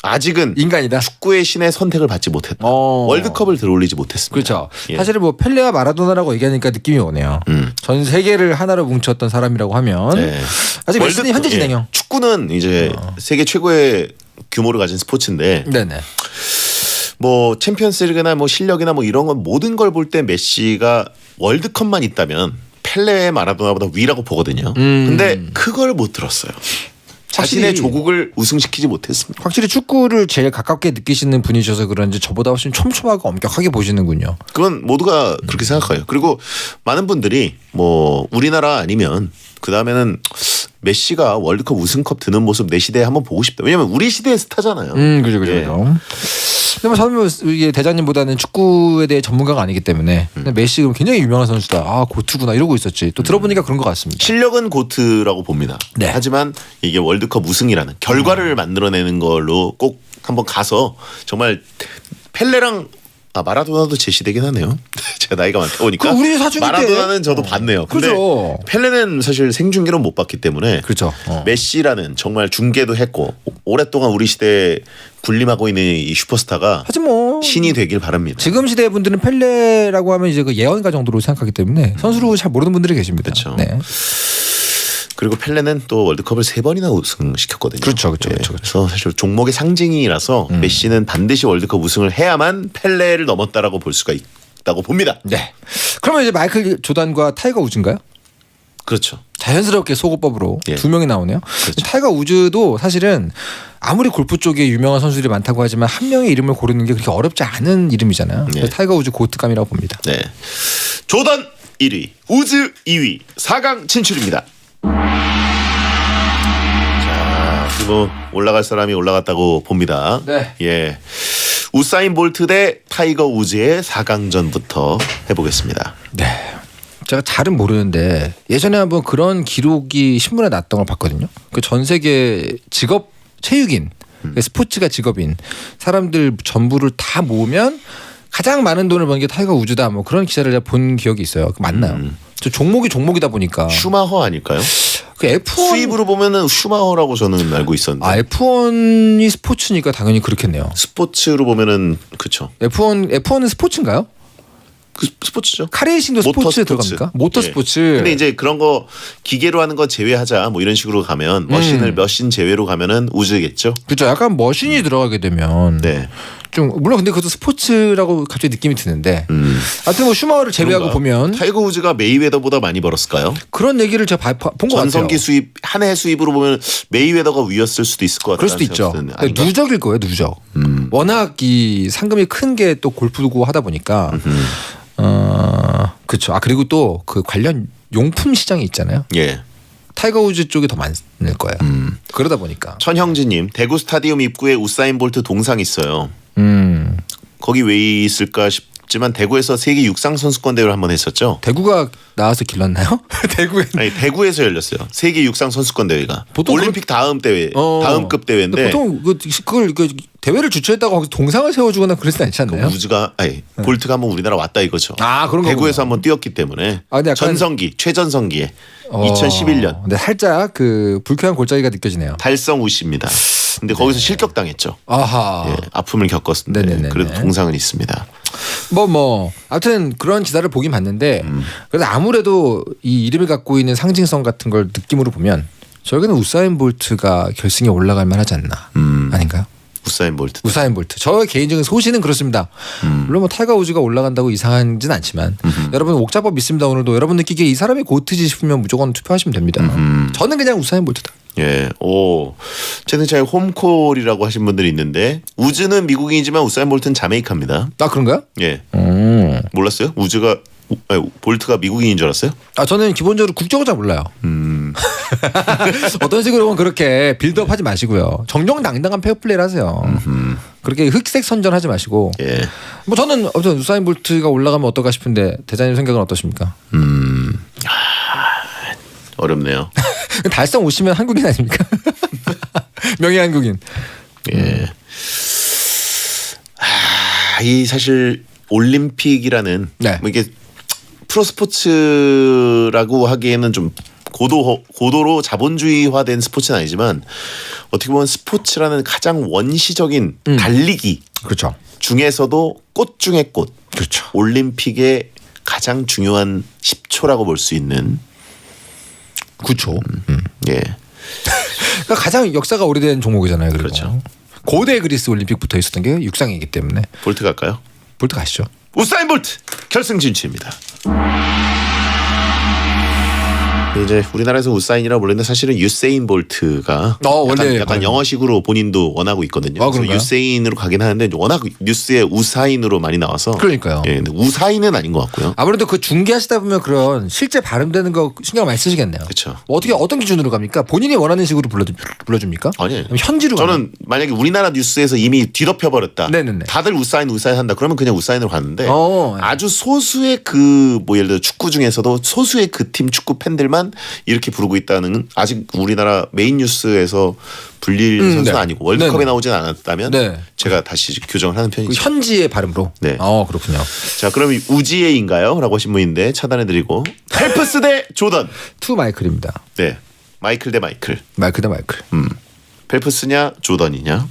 아직은 인간이다. 축구의 신의 선택을 받지 못했다. 월드컵을 들어올리지 못했습니다. 그렇죠. 예. 사실은 뭐 펠레와 마라도나라고 얘기하니까 느낌이 오네요. 전 세계를 하나로 뭉쳤던 사람이라고 하면 네. 아직 메시는 현재 진행형. 예. 축구는 이제 세계 최고의 규모를 가진 스포츠인데 네네. 뭐 챔피언스리그나 뭐 실력이나 뭐 이런 건 모든 걸 볼 때 메시가 월드컵만 있다면 펠레 마라도나보다 위라고 보거든요. 근데 그걸 못 들었어요. 자신의 조국을 우승시키지 못했습니다. 확실히 축구를 제일 가깝게 느끼시는 분이셔서 그런지 저보다 훨씬 촘촘하고 엄격하게 보시는군요. 그건 모두가 그렇게 생각해요. 그리고 많은 분들이 뭐 우리나라 아니면 그 다음에는 메시가 월드컵 우승컵 드는 모습 내 시대에 한번 보고 싶다. 왜냐면 우리 시대의 스타잖아요. 그죠. 근데 뭐 저는 이게 대장님보다는 축구에 대해 전문가가 아니기 때문에 메시 굉장히 유명한 선수다. 고투구나 이러고 있었지. 또 들어보니까 그런 것 같습니다. 실력은 고트라고 봅니다. 네. 하지만 이게 월드컵 우승이라는 결과를 만들어내는 걸로 꼭 한번 가서 정말 펠레랑 마라도나도 제 시대긴 하네요. 제가 나이가 많다 보니까 우리 사춘기 때 마라도나는 저도 봤네요. 근데 그죠. 펠레는 사실 생중계로 못 봤기 때문에 그렇죠. 메시라는 정말 중계도 했고 오랫동안 우리 시대에 군림하고 있는 이 슈퍼스타가 하지만 뭐 신이 되길 바랍니다. 지금 시대 분들은 펠레라고 하면 이제 그 예언가 정도로 생각하기 때문에 선수로 잘 모르는 분들이 계십니다. 그렇죠. 네. 그리고 펠레는 또 월드컵을 3번이나 우승시켰거든요. 그렇죠. 그래서 사실 종목의 상징이라서 메시는 반드시 월드컵 우승을 해야만 펠레를 넘었다라고 볼 수가 있다고 봅니다. 네. 그러면 이제 마이클 조단과 타이거 우즈인가요? 그렇죠. 자연스럽게 소고법으로 예. 두 명이 나오네요. 그렇죠. 타이거 우즈도 사실은 아무리 골프 쪽에 유명한 선수들이 많다고 하지만 한 명의 이름을 고르는 게 그렇게 어렵지 않은 이름이잖아요. 예. 그래서 타이거 우즈 고트감이라고 봅니다. 네. 조던 1위, 우즈 2위, 4강 진출입니다. 자, 그리고 올라갈 사람이 올라갔다고 봅니다. 네. 예. 우사인 볼트 대 타이거 우즈의 4강전부터 해보겠습니다. 네. 제가 잘은 모르는데 예전에 한번 그런 기록이 신문에 났던 걸 봤거든요. 그 전 세계 직업 체육인, 스포츠가 직업인 사람들 전부를 다 모으면 가장 많은 돈을 버는 게 타이거 우즈다. 뭐 그런 기사를 제가 본 기억이 있어요. 그 맞나요? 저 종목이 종목이다 보니까. 슈마허 아닐까요? 그 F1 수입으로 보면은 슈마허라고 저는 알고 있었는데. F1이 스포츠니까 당연히 그렇겠네요. 스포츠로 보면은 그렇죠. F1은 스포츠인가요? 그 스포츠죠. 카레이싱도 스포츠에 들어갑니까? 모터 예. 스포츠. 근데 이제 그런 거 기계로 하는 거 제외하자 뭐 이런 식으로 가면 머신 제외로 가면은 우즈겠죠. 그렇죠. 약간 머신이 들어가게 되면 네. 좀 물론 근데 그것도 스포츠라고 갑자기 느낌이 드는데 하여튼 뭐 슈마허를 제외하고 그런가? 보면 타이거 우즈가 메이웨더보다 많이 벌었을까요? 그런 얘기를 제가 본 것 같아요. 전성기 수입 한 해 수입으로 보면 메이웨더가 위였을 수도 있을 것 같아요. 그럴 수도 있죠. 누적일 거예요, 누적. 워낙 이 상금이 큰 게 또 골프고 하다 보니까 그렇죠. 아 그리고 또 그 관련 용품 시장이 있잖아요. 예. 타이거 우즈 쪽이 더 많을 거예요. 그러다 보니까. 천형진님 대구 스타디움 입구에 우사인 볼트 동상 있어요. 거기 왜 있을까 싶지만 대구에서 세계 육상 선수권 대회를 한번 했었죠. 대구가 나와서 길렀나요? 대구에. 아니 대구에서 열렸어요. 세계 육상 선수권 대회가 보통 올림픽 다음 대회, 다음급 근데 대회인데 보통 그걸 대회를 주최했다고 거기서 동상을 세워주거나 그러지 않지 않나요? 우즈가 볼트가 한번 우리나라 왔다 이거죠. 아 그런 거. 대구에서 한번 뛰었기 때문에 아, 근데 약간- 전성기 최전성기에 2011년 근데 살짝 그 불쾌한 골짜기가 느껴지네요. 달성 우씨입니다. 근데 거기서 실격당했죠. 아하. 예, 아픔을 겪었는데 네네네네. 그래도 동상은 있습니다. 아무튼 그런 기사를 보긴 봤는데 그래서 아무래도 이 이름을 갖고 있는 상징성 같은 걸 느낌으로 보면 저에게는 우사인 볼트가 결승에 올라갈 만하지 않나 아닌가요? 우사인 볼트. 우사인 볼트. 저의 개인적인 소신은 그렇습니다. 물론 뭐 타이거 우즈가 올라간다고 이상하진 않지만 여러분 옥자법 믿습니다. 오늘도 여러분 느끼기에 이 사람이 고트지 싶으면 무조건 투표하시면 됩니다. 저는 그냥 우사인 볼트다. 예, 오 채팅창에 홈콜이라고 하신 분들이 있는데 우즈는 미국인이지만 우사인 볼트는 자메이카입니다. 아 그런가요? 예, 몰랐어요? 볼트가 미국인인 줄 알았어요? 아 저는 기본적으로 국적을 잘 몰라요. 어떤 식으로 보면 그렇게 빌드업하지 마시고요. 정정당당한 페어플레이를 하세요. 그렇게 흑색 선전하지 마시고. 예, 뭐 저는 아무튼 우사인 볼트가 올라가면 어떨까 싶은데 대장님 생각은 어떠십니까? 어렵네요. 달성 오시면 한국인 아닙니까? 명예 한국인. 예, 이 사실 올림픽이라는 네. 뭐 이게 프로스포츠라고 하기에는 좀 고도로 자본주의화된 스포츠는 아니지만 어떻게 보면 스포츠라는 가장 원시적인 달리기 그렇죠. 중에서도 꽃 중의 꽃. 그렇죠. 올림픽의 가장 중요한 10초라고 볼 수 있는 9초. 예. 그러니까 가장 역사가 오래된 종목이잖아요. 그리고. 그렇죠. 고대 그리스 올림픽부터 있었던 게 육상이기 때문에 볼트 갈까요? 볼트 가시죠. 우사인 볼트 결승 진출입니다. 이제 우리나라에서 우사인이라고 부르는데 사실은 유세인 볼트가 원래 약간 영어식으로 본인도 원하고 있거든요. 아, 그래서 그런가요? 유세인으로 가긴 하는데 워낙 뉴스에 우사인으로 많이 나와서 그러니까요. 예, 근데 우사인은 아닌 것 같고요. 아무래도 그 중계하시다 보면 그런 실제 발음되는 거 신경 많이 쓰시겠네요. 그렇죠. 뭐 어떤 기준으로 갑니까? 본인이 원하는 식으로 불러줍니까? 아니에요. 아니면 현지로 가나요? 저는 만약에 우리나라 뉴스에서 이미 뒤덮여 버렸다. 네네네. 다들 우사인 한다. 그러면 그냥 우사인으로 가는데 네. 아주 소수의 뭐 예를 들어 축구 중에서도 소수의 그 팀 축구 팬들만 이렇게 부르고 있다는 아직 우리나라 메인 뉴스에서 불릴 선수는 네. 아니고 월드컵에 네네. 나오진 않았다면 네. 제가 다시 교정을 하는 그 편이죠. 현지의 발음으로. 네. 그렇군요. 자, 그럼 우지에인가요? 라고 하신 분인데 차단해드리고 펠프스 대 조던. 투 마이클입니다. 네, 마이클 대 마이클. 마이클 대 마이클. 펠프스냐 조던이냐.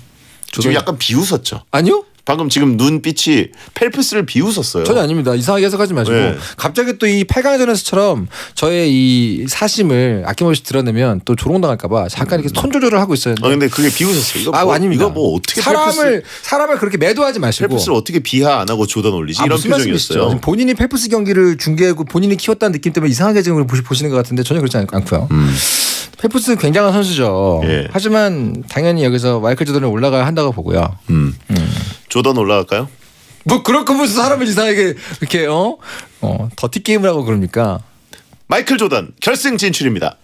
지금 약간 비웃었죠. 아니요? 방금 지금 눈빛이 펠프스를 비웃었어요. 전혀 아닙니다. 이상하게 해석하지 마시고 네. 갑자기 또 이 8강전에서처럼 저의 이 사심을 아낌없이 드러내면 또 조롱당할까봐 잠깐 이렇게 손 조절을 하고 있어요. 근데 그게 비웃었어요. 이거 아닙니다. 이거 뭐 어떻게 사람을 그렇게 매도하지 마시고. 펠프스를 어떻게 비하 안 하고 조던 올리지? 이런 무슨 말씀이시죠? 표정이었어요. 지금 본인이 펠프스 경기를 중계하고 본인이 키웠다는 느낌 때문에 이상하게 지금 보시는 것 같은데 전혀 그렇지 않고요. 펠프스는 굉장한 선수죠. 예. 하지만 당연히 여기서 마이클 조던이 올라가야 한다고 보고요. 조던 올라갈까요? 뭐 그렇고 무슨 사람을 이상하게 이렇게 더티 게임을 하고 그럽니까? 마이클 조던 결승 진출입니다.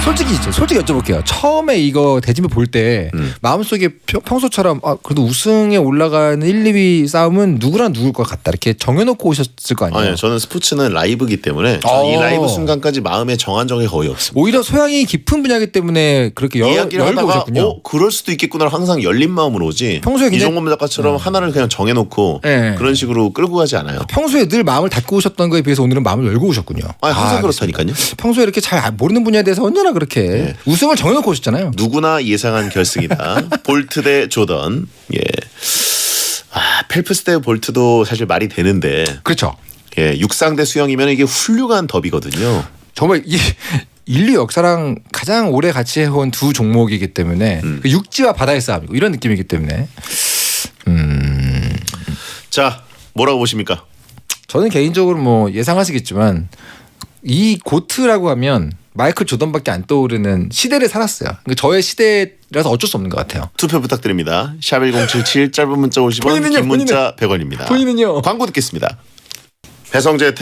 솔직히 여쭤볼게요. 처음에 이거 대진표 볼 때 마음속에 평소처럼 그래도 우승에 올라가는 1, 2위 싸움은 누구랑 누굴 것 같다 이렇게 정해놓고 오셨을 거 아니에요. 아니요, 저는 스포츠는 라이브이기 때문에 저는 이 라이브 순간까지 마음에 정한 적이 거의 없습니다. 오히려 소양이 깊은 분야이기 때문에 그렇게 이야기를 열고 하다가 오셨군요. 그럴 수도 있겠구나 항상 열린 마음으로 오지. 평소에 굉장히- 이종범 작가처럼 하나를 그냥 정해놓고 네. 그런 식으로 끌고 가지 않아요. 평소에 늘 마음을 닫고 오셨던 거에 비해서 오늘은 마음을 열고 오셨군요. 항상 알겠습니다. 그렇다니까요. 평소에 이렇게 잘 모르는 분야에 대해서 언제나 그렇게 네. 우승을 정해놓고 오셨잖아요. 누구나 예상한 결승이다. 볼트 대 조던. 예. 펠프스 대 볼트도 사실 말이 되는데 그렇죠. 예, 육상 대 수영이면 이게 훌륭한 더비거든요. 정말 인류 역사랑 가장 오래 같이 해온 두 종목이기 때문에 그 육지와 바다의 싸움이고 이런 느낌이기 때문에 자, 뭐라고 보십니까? 저는 개인적으로 뭐 예상하시겠지만 이 고트라고 하면 마이클 조던밖에 안 떠오르는 시대를 살았어요. 그러니까 저의 시대라서 어쩔 수 없는 것 같아요. 투표 부탁드립니다. 샵1077 짧은 문자 50원, 본인은요, 긴 문자 100원입니다. 본인은요? 광고 듣겠습니다. 배성재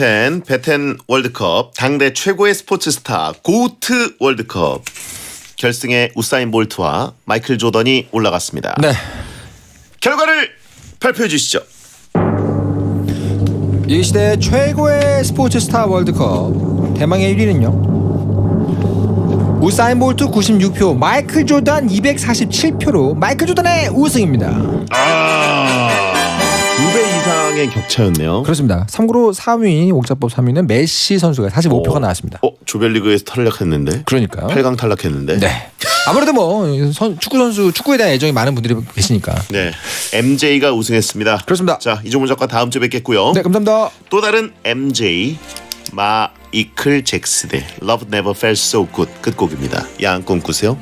베텐 월드컵 당대 최고의 스포츠 스타 고트 월드컵 결승에 우사인 볼트와 마이클 조던이 올라갔습니다. 네. 결과를 발표해 주시죠. 이 시대 최고의 스포츠 스타 월드컵 대망의 1위는요. 우사인 볼트 96표, 마이클 조던 247표로 마이클 조던의 우승입니다. 2배 이상의 격차였네요. 그렇습니다. 참고로 3위 옥자법 3위는 메시 선수가 45표가 나왔습니다. 조별리그에서 탈락했는데. 그러니까요. 8강 탈락했는데. 네. 아무래도 뭐 축구에 대한 애정이 많은 분들이 계시니까. 네. MJ가 우승했습니다. 그렇습니다. 자, 이종문 작가 다음 주에 뵙겠고요. 네, 감사합니다. 또 다른 MJ 마이클 잭슨의 Love Never Felt So Good 끝곡입니다. 야한 꿈 꾸세요.